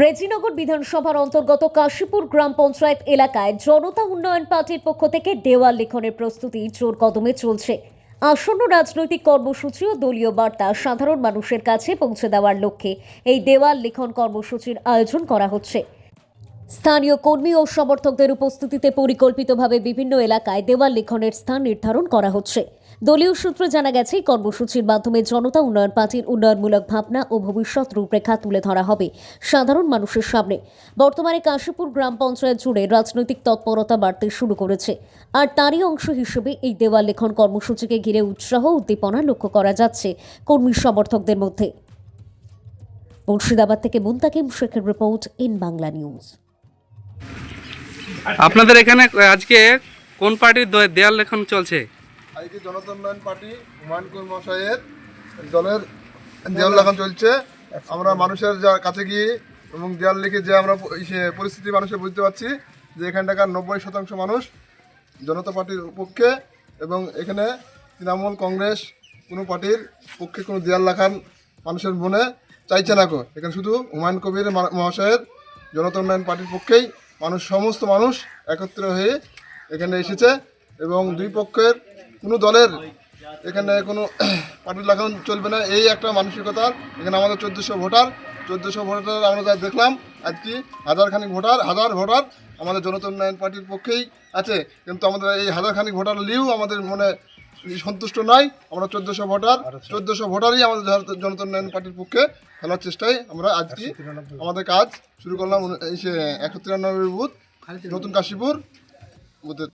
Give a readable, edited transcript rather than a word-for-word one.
রেজিনগর বিধানসভার অন্তর্গত কাশীপুর গ্রাম পঞ্চায়েত এলাকায় জনতা উন্নয়ন পার্টির পক্ষ থেকে দেওয়াল লিখনের প্রস্তুতি জোর কদমে চলছে। আসন্ন রাজনৈতিক কর্মসূচি ও দলীয় বার্তা সাধারণ মানুষের কাছে পৌঁছে দেওয়ার লক্ষ্যে এই দেওয়াল লিখন কর্মসূচির আয়োজন করা হচ্ছে। স্থানীয় কর্মী ও সমর্থকদের উপস্থিতিতে পরিকল্পিতভাবে বিভিন্ন এলাকায় দেওয়াল লিখনের স্থান নির্ধারণ করা হচ্ছে। দলীয় সূত্রে জানা গেছে, এই কর্মসূচির মাধ্যমে জনতা উন্নয়ন পার্টির উন্নয়নমূলক ভাবনা ও ভবিষ্যৎ রূপরেখা তুলে ধরা হবে সাধারণ মানুষের সামনে। বর্তমানে কাশীপুর গ্রাম পঞ্চায়েত জুড়ে রাজনৈতিক তৎপরতা বাড়তে শুরু করেছে, আর তারই অংশ হিসেবে এই দেওয়াল লেখন কর্মসূচিকে ঘিরে উৎসাহ উদ্দীপনা লক্ষ্য করা যাচ্ছে কর্মী সমর্থকদের মধ্যে। মুর্শিদাবাদ থেকে মুন্তাকিম শেখের রিপোর্ট, ইন বাংলা নিউজ। আপনাদের এখানে আজকে কোন পার্টির দেয়াল লেখন চলছে? আজকে জনতা উন্নয়ন পার্টি হুমায়ুন কবির মহাশয়ের দলের দেয়াল লেখন চলছে। আমরা মানুষের কাছে গিয়ে এবং দেয়াল লিখে যে আমরা পরিস্থিতি মানুষের বুঝতে পারছি যে এখানটাকার 90% মানুষ জনতা পার্টির পক্ষে, এবং এখানে তৃণমূল কংগ্রেস কোনো পার্টির পক্ষে কোনো দেয়াল লেখান মানুষের মনে চাইছে না। এখানে শুধু হুমায়ুন কবির মহাশয়ের জনতা উন্নয়ন পার্টির পক্ষেই সমস্ত মানুষ একত্র হয়ে এখানে এসেছে, এবং দুই পক্ষের কোনো দলের এখানে কোনো পার্টির লাগান চলবে না, এই একটা মানসিকতা। এখানে আমাদের 1400 ভোটার আমরা যা দেখলাম আজকে হাজার ভোটার আমাদের জনতা উন্নয়ন পার্টির পক্ষেই আছে, কিন্তু আমাদের এই হাজারখানিক ভোটার লিও আমাদের মনে সন্তুষ্ট নয়। আমরা 1400 ভোটারই আমাদের জনতা উন্নয়ন পার্টির পক্ষে ফেলার চেষ্টায় আমরা আজকে আমাদের কাজ শুরু করলাম। 193 বুথ নতুন কাশীপুর বুথে।